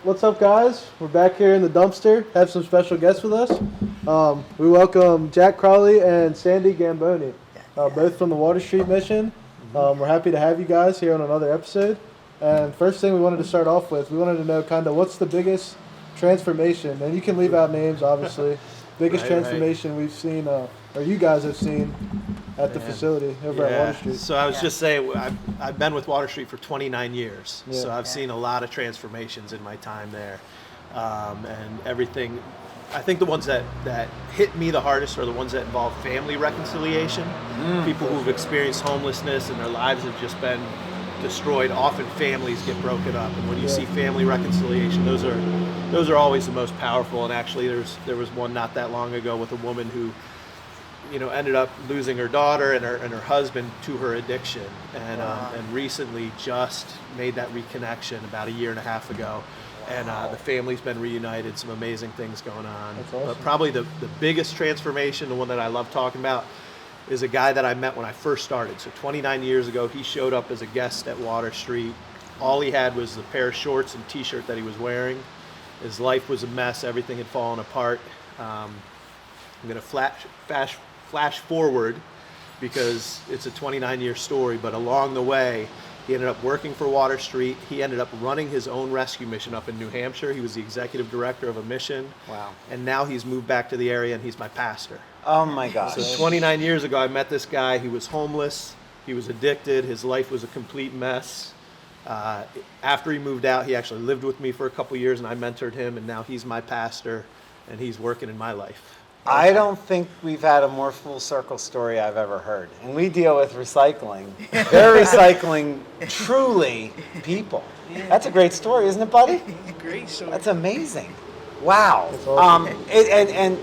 What's up, guys? We're back here in the dumpster. Have some special guests with us. We welcome Jack Crawley and Sandy Gamboni, both from the Water Street Mission. We're happy to have you guys here on another episode. And first thing we wanted to start off with, we wanted to know kind of what's the biggest transformation, and you can leave out names, obviously. Biggest transformation we've seen, or you guys have seen at the facility over at Water Street. So I was just saying, I've been with Water Street for 29 years, so I've seen a lot of transformations in my time there, and everything. I think the ones that hit me the hardest are the ones that involve family reconciliation. People who've experienced homelessness and their lives have just been destroyed. Often families get broken up, and when you see family reconciliation, those are always the most powerful. And actually, there was one not that long ago with a woman who, ended up losing her daughter and her husband to her addiction, and recently just made that reconnection about a year and a half ago. And the family's been reunited. Some amazing things going on. That's awesome. But probably the biggest transformation, the one that I love talking about, is a guy that I met when I first started. So 29 years ago, he showed up as a guest at Water Street. All he had was a pair of shorts and t-shirt that he was wearing. His life was a mess. Everything had fallen apart. I'm going to flash forward because it's a 29-year story, but along the way, he ended up working for Water Street. He ended up running his own rescue mission up in New Hampshire. He was the executive director of a mission. Wow. And now he's moved back to the area, and he's my pastor. Oh my gosh. So 29 years ago, I met this guy. He was homeless. He was addicted. His life was a complete mess. After he moved out, he actually lived with me for a couple years, and I mentored him, and now he's my pastor, and he's working in my life. I don't think we've had a more full circle story I've ever heard. And we deal with recycling. They're recycling truly people. That's a great story, isn't it, buddy? Great story. That's amazing. Wow. That's awesome. And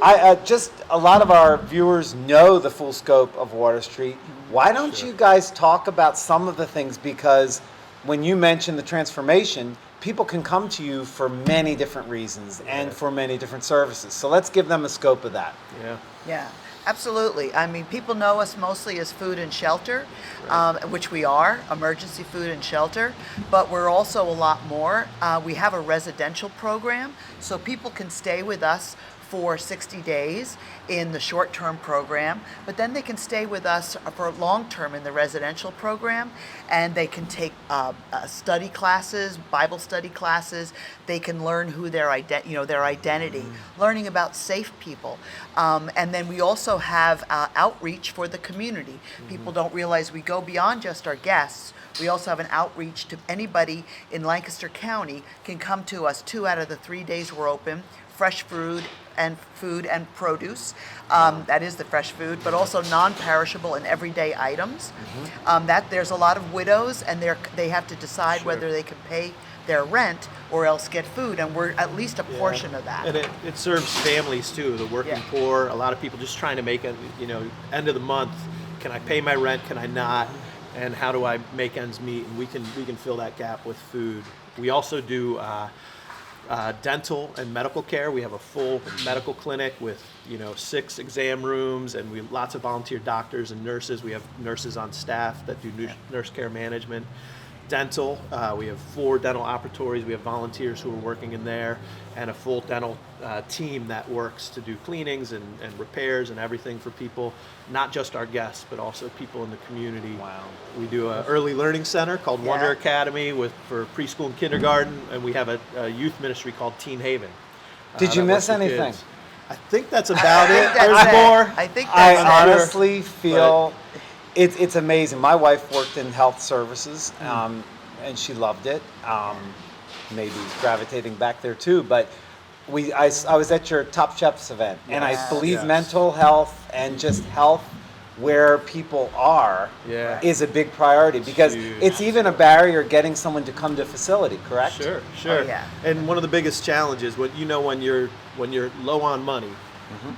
I just a lot of our viewers know the full scope of Water Street. Why don't you guys talk about some of the things? Because when you mention the transformation, people can come to you for many different reasons and for many different services. So let's give them a scope of that. Yeah, absolutely. I mean, people know us mostly as food and shelter, which we are, emergency food and shelter, but we're also a lot more. We have a residential program, so people can stay with us for 60 days in the short-term program, but then they can stay with us for long-term in the residential program, and they can take study classes, Bible study classes. They can learn who their identity, learning about safe people, and then we also have outreach for the community. People don't realize we go beyond just our guests. We also have an outreach to anybody in Lancaster County can come to us 2 out of the 3 days we're open. Fresh food and produce. That is the fresh food, but also non-perishable and everyday items. That there's a lot of widows, and they have to decide whether they can pay their rent or else get food, and we're at least a portion of that. And it serves families too, the working poor. A lot of people just trying to make end of the month. Can I pay my rent? Can I not? And how do I make ends meet? And we can fill that gap with food. We also do dental and medical care. We have a full medical clinic with 6 exam rooms, and we lots of volunteer doctors and nurses. We have nurses on staff that do nurse care management. Dental, we have 4 dental operatories. We have volunteers who are working in there, and a full dental team that works to do cleanings and repairs and everything for people, not just our guests, but also people in the community. Wow. We do an early learning center called Wonder Academy for preschool and kindergarten, and we have a youth ministry called Teen Haven. Did you that miss works with anything? kids. I think that's about it. that's There's it. more. I think I that's it. honestly feel it's amazing. My wife worked in health services, and she loved it. Maybe gravitating back there too, but I was at your Top Chefs event, and I believe mental health and just health where people are is a big priority, because it's even a barrier getting someone to come to a facility, correct? Sure. Oh, yeah. And one of the biggest challenges, when you're low on money,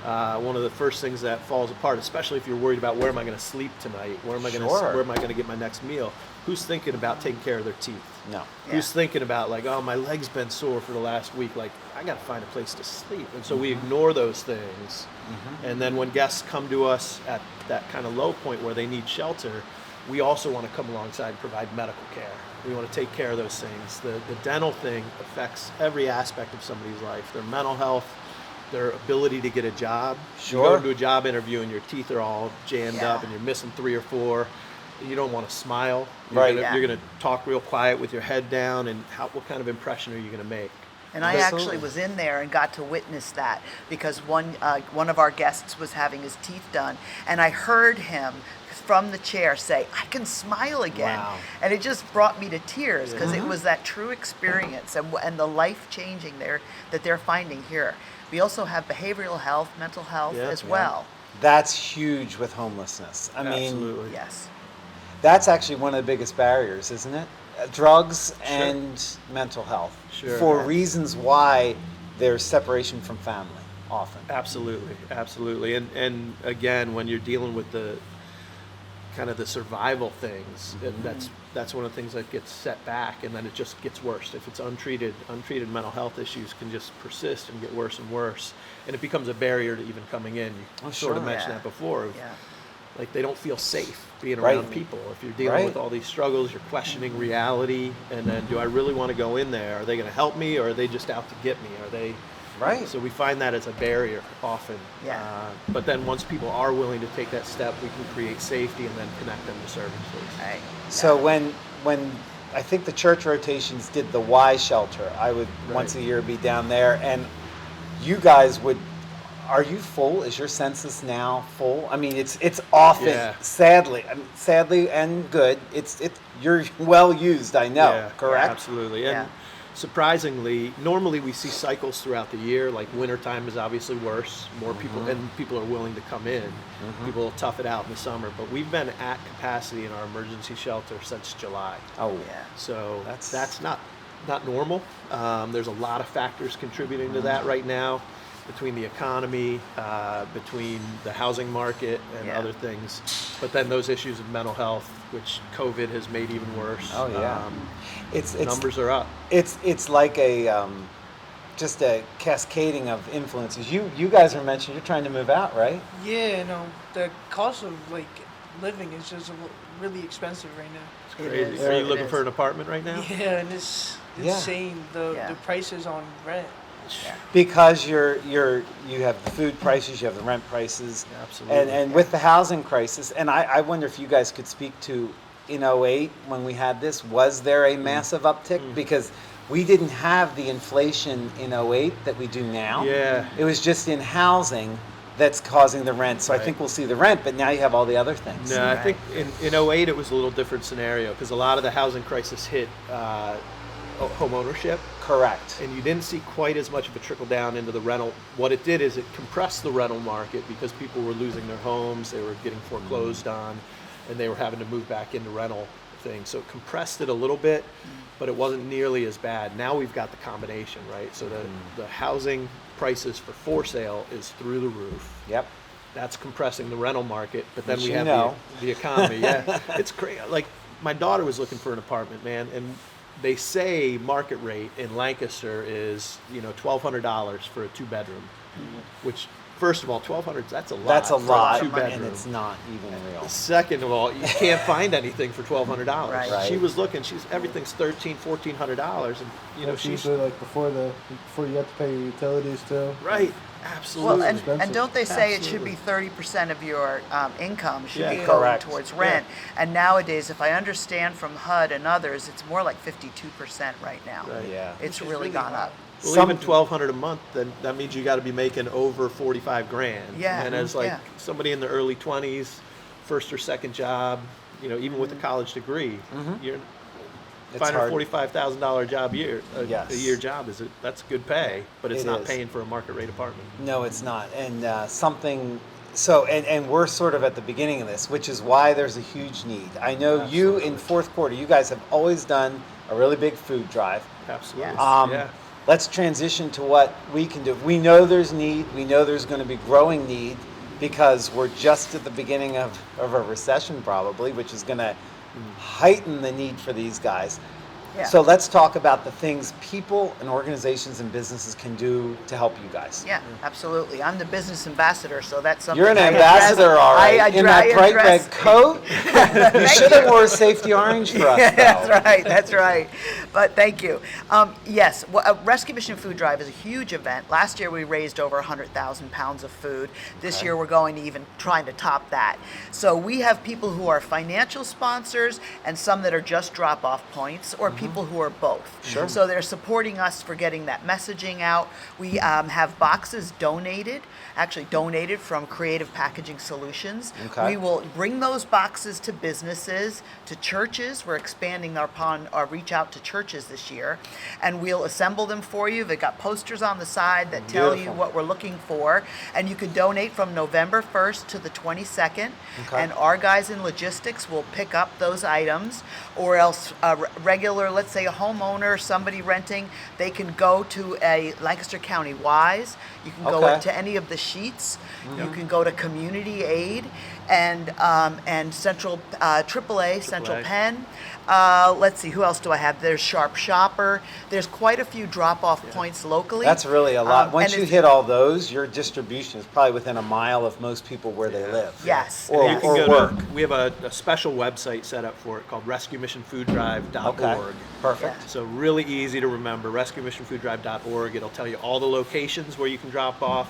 one of the first things that falls apart, especially if you're worried about where am I going to sleep tonight, where am I going to get my next meal? Who's thinking about taking care of their teeth? No. Who's thinking about my leg's been sore for the last week, I got to find a place to sleep. And so we ignore those things. And then when guests come to us at that kind of low point where they need shelter, we also want to come alongside and provide medical care. We want to take care of those things. The dental thing affects every aspect of somebody's life, their mental health, their ability to get a job. Sure. You go into a job interview and your teeth are all jammed Yeah. up and you're missing 3 or 4. You don't want to smile. Right. You're going to talk real quiet with your head down, and what kind of impression are you going to make? And I Absolutely. actually was in there and got to witness that because one of our guests was having his teeth done, and I heard him from the chair say, "I can smile again," Wow. and it just brought me to tears because Yeah. it was that true experience and the life changing that they're finding here. We also have behavioral health, mental health Yeah. as Yeah. well. That's huge with homelessness. I mean, Absolutely. Yes. that's actually one of the biggest barriers, isn't it? Drugs and mental health. Sure. For reasons why there's separation from family often. Absolutely, absolutely. And again, when you're dealing with the kind of the survival things, and that's one of the things that gets set back, and then it just gets worse. If it's untreated mental health issues can just persist and get worse and worse, and it becomes a barrier to even coming in. You sort of sure. mentioned Yeah. that before. Yeah. Like they don't feel safe being Right. around people. If you're dealing Right. with all these struggles, you're questioning reality, and then do I really want to go in there? Are they going to help me, or are they just out to get me? Are they? Right. So we find that as a barrier often. Yeah. But then once people are willing to take that step, we can create safety and then connect them to services. Right. So Yeah. when I think the church rotations did the Y shelter, I would once a Right. year be down there, and you guys would. Are you full? Is your census now full? I mean, it's often, Yeah. sadly and good. You're well used, I know. Yeah, Correct. Absolutely. And Yeah. surprisingly, normally we see cycles throughout the year. Like wintertime is obviously worse. More people Mm-hmm. and people are willing to come in. People will tough it out in the summer. But we've been at capacity in our emergency shelter since July. Oh, Yeah. So That's- that's not normal. There's a lot of factors contributing to that right now, between the economy, between the housing market, and Yeah. other things. But then those issues of mental health, which COVID has made even worse. Oh, yeah. It's Numbers are up. It's like a just a cascading of influences. You guys are mentioning you're trying to move out, right? Yeah, no, the cost of like living is just really expensive right now. It's It crazy. is. Are you It looking is. for an apartment right now? Yeah, and it's Yeah. insane Yeah. the prices on rent. Yeah. Because you have the food prices, you have the rent prices, Absolutely. and with the housing crisis, and I wonder if you guys could speak to in '08 when we had this, was there a massive uptick? Because we didn't have the inflation in '08 that we do now. Yeah. It was just in housing that's causing the rent. So I Right. think we'll see the rent, but now you have all the other things. No, I Right. think in 08 it was a little different scenario because a lot of the housing crisis hit home ownership. Correct. And you didn't see quite as much of a trickle down into the rental. What it did is it compressed the rental market because people were losing their homes, they were getting foreclosed on, and they were having to move back into rental things. So it compressed it a little bit, but it wasn't nearly as bad. Now we've got the combination, right? So the housing prices for sale is through the roof. Yep. That's compressing the rental market, but then Which we you have know. the economy. Yeah, it's crazy. Like my daughter was looking for an apartment, man, and they say market rate in Lancaster is $1,200 for a 2-bedroom, which first of all, $1,200 that's a lot. That's a for lot, a and 2-bedroom. it's not even real. Second of all, you can't find anything for $1,200. Right. Right. She was looking. everything's $1,400, and That's she's usually like before you have to pay your utilities too. right. Absolutely. Well, Expensive. and don't they say it should be Absolutely. 30% of your income should Yeah. be going Correct. towards rent? And nowadays, if I understand from HUD and others, it's more like 52% right now. Right. Yeah. It's Which is really really gone high. up. Well, Some- even $1,200 a month, then that means you got to be making over 45 grand. Yeah, And as like yeah. somebody in the early 20s, first or second job, even with a college degree, you're It's finding hard. a $45,000 job a Yes. year job that's good pay, but it's It not is. paying for a market rate apartment. No, it's not. And and we're sort of at the beginning of this, which is why there's a huge need. I know you in fourth quarter, you guys have always done a really big food drive. Absolutely. Yeah. Let's transition to what we can do. We know there's need. We know there's going to be growing need because we're just at the beginning of a recession probably, which is going to heighten the need for these guys. Yeah. So let's talk about the things people and organizations and businesses can do to help you guys. Yeah, absolutely. I'm the business ambassador, so that's something. You're an I ambassador, address- all right, I in that address- bright red coat. You should have wore safety orange for us, though. That's right. That's right. But thank you. Yes, Rescue Mission Food Drive is a huge event. Last year we raised over 100,000 pounds of food. This Okay. year we're going to even trying to top that. So we have people who are financial sponsors and some that are just drop-off points, or people who are both. Sure. So they're supporting us for getting that messaging out. We have boxes donated, actually donated from Creative Packaging Solutions. Okay. We will bring those boxes to businesses, to churches. We're expanding our reach out to churches this year, and we'll assemble them for you. They've got posters on the side that tell you Beautiful. what we're looking for, and you can donate from November 1st to the 22nd, Okay. and our guys in logistics will pick up those items, or else regular, let's say a homeowner, somebody renting, they can go to a Lancaster County Wise. You can go Okay. into any of the sheets. You can go to Community Aid and Central AAA, Central AAA. Penn. Let's see, who else do I have? There's Sharp Shopper. There's quite a few drop-off points locally. That's really a lot. Once and you it's- hit all those, your distribution is probably within a mile of most people where they live. Yes. Or, yes. or You can work. go to- we have a special website set up for it called rescuemissionfooddrive.org. Okay. Perfect. Yeah. So really easy to remember, rescuemissionfooddrive.org. It'll tell you all the locations where you can drop off.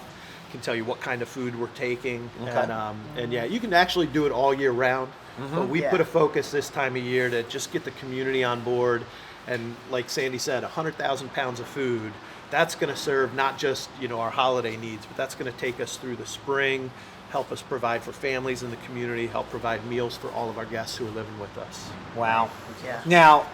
It can tell you what kind of food we're taking. Okay. And yeah, you can actually do it all year round. But we Yeah. put a focus this time of year to just get the community on board. And like Sandy said, 100,000 pounds of food. That's going to serve not just our holiday needs, but that's going to take us through the spring, help us provide for families in the community, help provide meals for all of our guests who are living with us. Wow. Yeah. Now,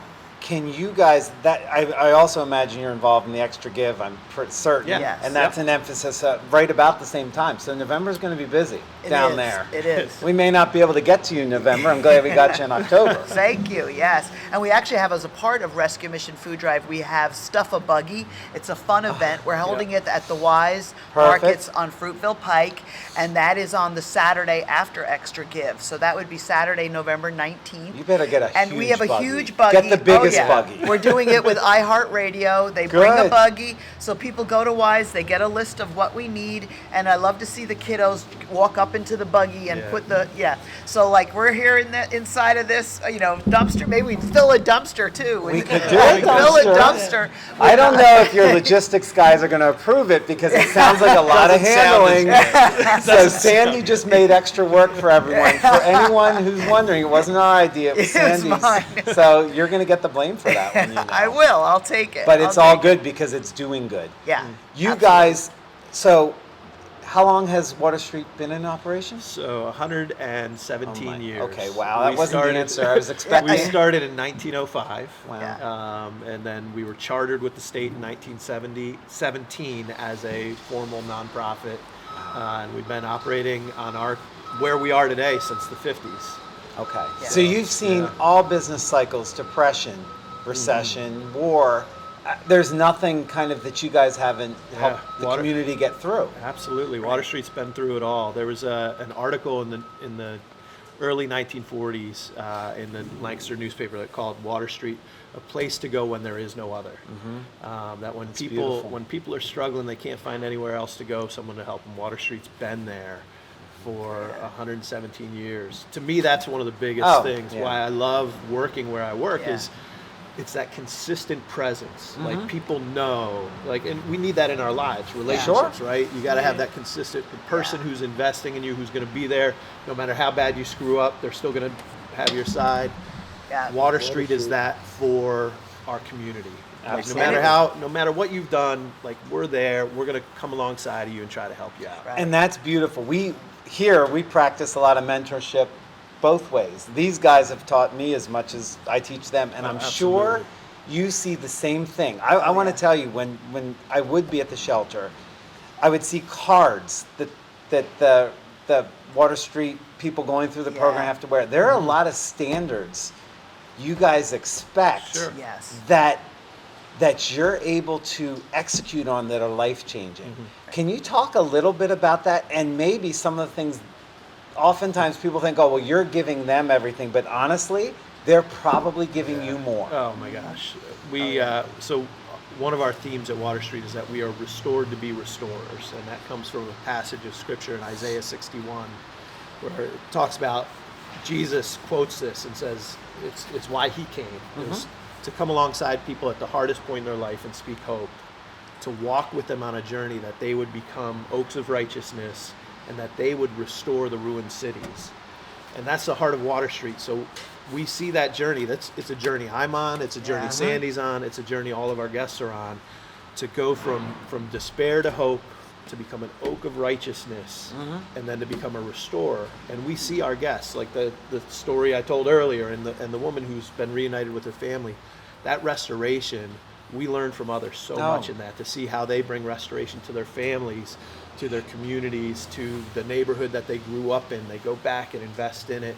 can you guys, I also imagine you're involved in the Extra Give, I'm pretty certain. Yeah. Yes. And that's an emphasis right about the same time. So November's going to be busy It down is. there. It is. We may not be able to get to you in November. I'm glad we got you in October. Thank you, yes. And we actually have, as a part of Rescue Mission Food Drive, we have Stuff a Buggy. It's a fun event. We're holding it at the Wise Perfect. Markets on Fruitville Pike, and that is on the Saturday after Extra Give. So that would be Saturday, November 19th. You better get a And huge we have a buggy. huge buggy. Get the biggest Oh, yeah. buggy. We're doing it with iHeartRadio. They bring a Good. buggy, so people go to Wise, they get a list of what we need, and I love to see the kiddos walk up into the buggy and Yeah. put so like we're here in the inside of this, dumpster. Maybe we'd fill a dumpster too. We could do a Fill a dumpster. dumpster. I don't know if your logistics guys are going to approve it because it sounds like a lot of Doesn't sound handling. So Sandy just made extra work for everyone. For anyone who's wondering, it wasn't our idea, it was It was Sandy's. mine. So you're going to get the blame for that one. I will. I'll take it. But I'll it's all take it. good because it's doing good. Yeah. You absolutely. guys, so how long has Water Street been in operation? So 117 Oh my- years. okay, wow, that We wasn't the started- answer I was expecting. We started in 1905. Wow. Yeah. And then we were chartered with the state in 1917 as a formal nonprofit. And we've been operating on where we are today since the 50s. Okay. Yeah. So you've seen Yeah. all business cycles, depression, recession, war. There's nothing kind of that you guys haven't helped the Water- community get through. Absolutely, Water Street's been through it all. There was an article in the early 1940s in the Lancaster newspaper that called Water Street a place to go when there is no other. That when beautiful. people are struggling, they can't find anywhere else to go, someone to help them. Water Street's been there for 117 years. To me, that's one of the biggest Oh, things. yeah. Why I love working where I work Yeah. is it's that consistent presence. Mm-hmm. Like people know, and we need that in our lives, relationships, right? You got to have that consistent the person Yeah. who's investing in you, who's going to be there, no matter how bad you screw up, they're still going to have your side. Yeah. Water Street is that for our community. Like, Absolutely. no matter what you've done, like we're there. We're going to come alongside of you and try to help you out. Right. And that's beautiful. We practice a lot of mentorship both ways. These guys have taught me as much as I teach them, and Oh, I'm sure absolutely. you see the same thing. I want to tell you, when I would be at the shelter, I would see cards that the Water Street people going through the program Yeah. have to wear. There are a lot of standards you guys expect Sure. Yes. that you're able to execute on that are life-changing. Can you talk a little bit about that and maybe some of the things, oftentimes people think, oh, well, you're giving them everything, but honestly, they're probably giving you more. Oh my gosh. So one of our themes at Water Street is that we are restored to be restorers, and that comes from a passage of scripture in Isaiah 61, where it talks about Jesus quotes this and says it's why he came, is to come alongside people at the hardest point in their life and speak hope, to walk with them on a journey that they would become oaks of righteousness and that they would restore the ruined cities. And that's the heart of Water Street. So we see that journey. It's a journey I'm on. It's a journey Yeah. Sandy's on. It's a journey all of our guests are on, to go from despair to hope, to become an oak of righteousness, and then to become a restorer. And we see our guests, like the story I told earlier, and the woman who's been reunited with her family. That restoration, we learn from others so much in that, to see how they bring restoration to their families, to their communities, to the neighborhood that they grew up in. They go back and invest in it.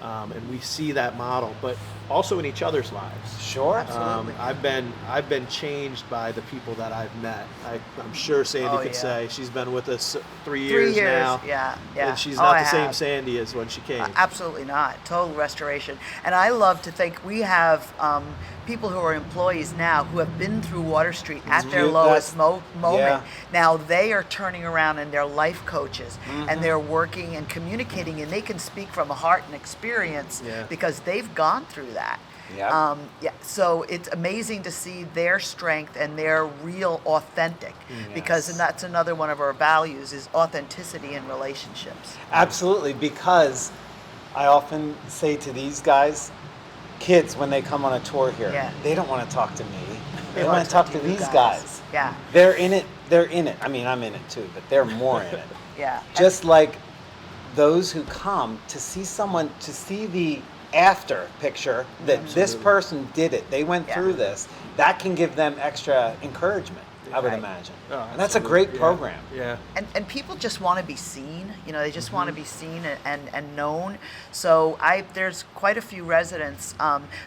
And we see that model, but also in each other's lives. Sure. Absolutely. I've been changed by the people that I've met. I'm sure Sandy could yeah. say she's been with us 3 3 years years, now. yeah. And she's Oh, not I the same have. Sandy as when she came. Absolutely not. Total restoration. And I love to think we have people who are employees now who have been through Water Street at their lowest moment. yeah. Now they are turning around and they're life coaches and they're working and communicating, and they can speak from a heart and experience Yeah. because they've gone through that. Yep. So it's amazing to see their strength and their real authentic, because and that's another one of our values is authenticity in relationships. Absolutely, because I often say to these guys, kids, when they come on a tour here, Yeah. they don't want to talk to me. They They want wanna to talk talk to to you these guys. guys. Yeah. They're in it. They're in it. I mean, I'm in it too, but they're more in it. Yeah. Just like those who come to see someone, to see the after picture that this person did it, they went Yeah. through this, that can give them extra encouragement, I would Right. imagine. Oh, And that's a absolutely. great program. Yeah. And people just want to be seen, they just want to be seen and known. So there's quite a few residents,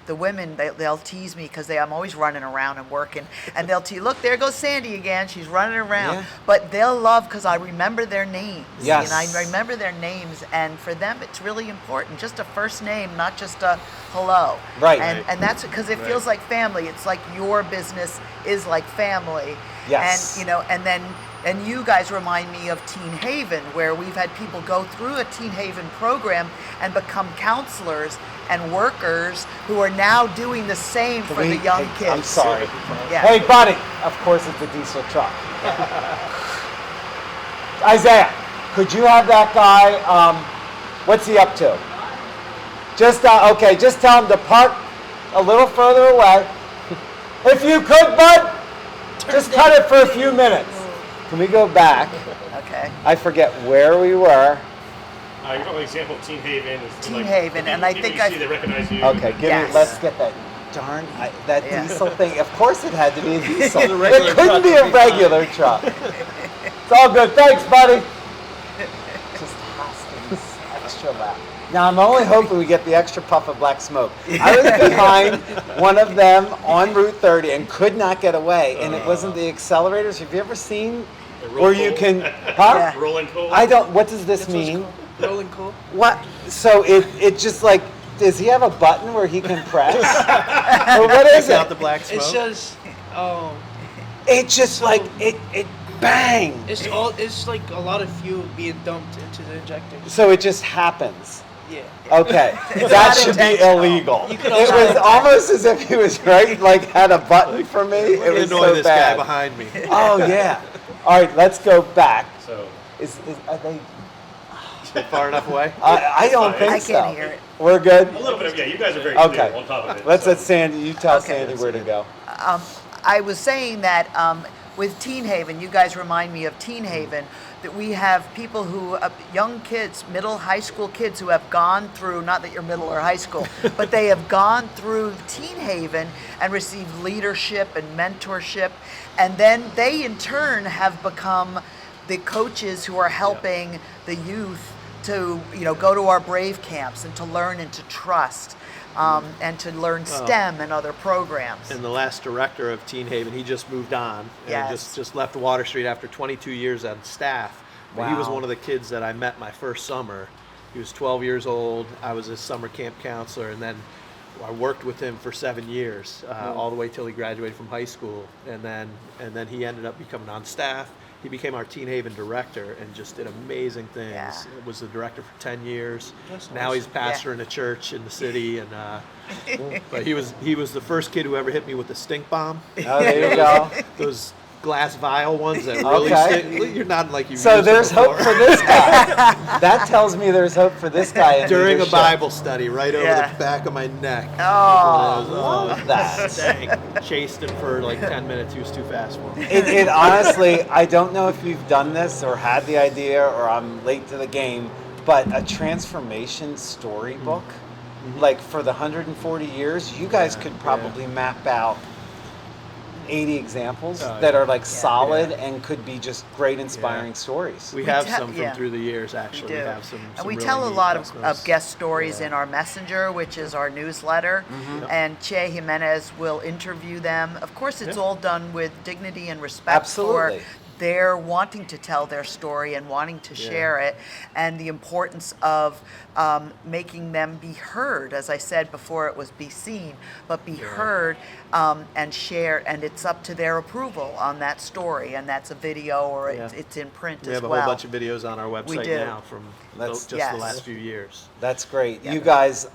the women, they'll tease me because I'm always running around and working, and they'll tell you, look, there goes Sandy again, she's running around. Yeah. But they'll love, because I remember their names. Yes. I remember their names, and for them it's really important, just a first name, not just a hello. Right. And that's because it feels like family. It's like your business is like family. Yes. And you guys remind me of Teen Haven, where we've had people go through a Teen Haven program and become counselors and workers who are now doing the same for the young kids. I'm sorry. Yeah. Hey, buddy. Of course, it's a diesel truck. Isaiah, could you have that guy? What's he up to? Just okay. Just tell him to park a little further away. If you could, bud, just cut it for a few minutes. Can we go back? Okay. I forget where we were. You're talking example of Teen Haven. Teen Haven, and I think you see, they recognize you. Okay, give Yes. me. Let's get that. Darn, that Yeah. diesel thing. Of course, it had to be a diesel. The regular It couldn't truck be would a be regular truck. It's all good. Thanks, buddy. Just Hoskins, extra loud. Now I'm only hoping we get the extra puff of black smoke. I was behind one of them on Route 30 and could not get away, and it wasn't the accelerators. Have you ever seen The roll where you coal. can? Huh? Yeah. Rolling coal. I don't. What does this That's what it's mean? called. Rolling coal. What? So it just like, does he have a button where he can press? Or what is Take out it? the black smoke. It says, It just like it bang. it's like a lot of fuel being dumped into the injector. So it just happens. Yeah. Okay, that not should be intentional. illegal. You could It also- was almost as if he was right, like had a button for me. It was Annoy so this bad. guy behind me. Oh yeah. All right, let's go back. So Are they? Far enough away? I don't fine. think I so. can't hear it. We're good. a little bit of, yeah, you guys are very Okay. clear on top of it. Let's so. let Sandy. You tell Okay. Sandy where to go. I was saying that with Teen Haven, you guys remind me of Teen Haven, that we have people who, young kids, middle, high school kids who have gone through, not that you're middle or high school, but they have gone through Teen Haven and received leadership and mentorship. And then they in turn have become the coaches who are helping the youth to, go to our Brave camps and to learn and to trust. And to learn STEM and other programs. And the last director of Teen Haven, he just moved on and Yes. just left Water Street after 22 years on staff. But he was Wow. one of the kids that I met my first summer. He was 12 years old. I was his summer camp counselor, and then I worked with him for 7 years, all the way till he graduated from high school, and then he ended up becoming on staff. He became our Teen Haven director and just did amazing things. Yeah. Was the director for 10 years. That's Now nice. he's pastor in a church in the city, and but he was the first kid who ever hit me with a stink bomb. Oh, there you go. Those glass vial ones that really Okay. stink. You're nodding like you. So used it there's hope before. for this guy. That tells me there's hope for this guy. in During a leadership. Bible study, right over Yeah. the back of my neck. Oh, love that. Dang. Chased him for like 10 minutes. He was too fast for me. It honestly, I don't know if you've done this or had the idea or I'm late to the game, but a transformation storybook, like for the 140 years, you guys could probably map out 80 examples Oh, that yeah. are like solid Yeah. and could be just great, inspiring stories. We have tell- some from yeah. through the years, actually. We do. have some And we really tell a neat lot customers. of guest stories Yeah. in our messenger, which is our newsletter. And Che Jimenez will interview them. Of course, it's Yeah. all done with dignity and respect Absolutely. for their wanting to tell their story and wanting to share it, and the importance of making them be heard. As I said before, it was be seen, but be heard and shared, and it's up to their approval on that story, and that's a video or Yeah. it's in print We as have a well. whole bunch of videos on our website do. now from That's- just Yes. the last few years. That's great. Yeah. You guys,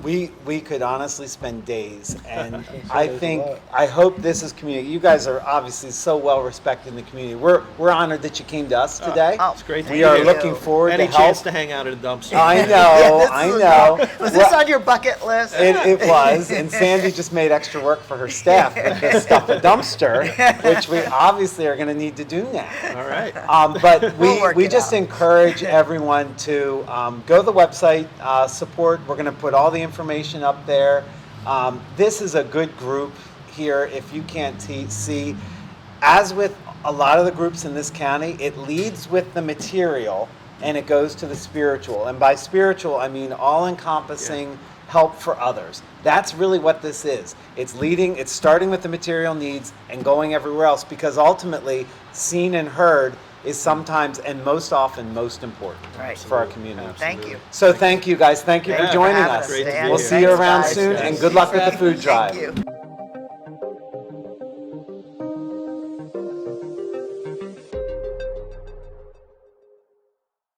we could honestly spend days, and I there's a think lot. I hope this is community. You guys are obviously so well respected in the community. We're honored that you came to us today. Oh, It's great to We be are here. looking forward Any to chance help. to hang out at a dumpster? I know, Yeah, I this is- know. Was this Well, on your bucket list? it was, and Sandy just made extra work for her staff with this stuff a dumpster, which we obviously are going to need to do now. All right. But We'll work we it just out. encourage everyone to go to the website, support. We're going to put all the information up there. This is a good group here. If you can't see, as with a lot of the groups in this county, it leads with the material and it goes to the spiritual. And by spiritual, I mean all-encompassing help for others. That's really what this is. It's starting with the material needs and going everywhere else, because ultimately, seen and heard is sometimes and most often most important Right. for our community. Thank you. So thank you guys. Thank you Thank for you joining having us. us, Great to Dan. be We'll here. see you Thanks, around guys. soon, and good luck with the food drive. Thank you.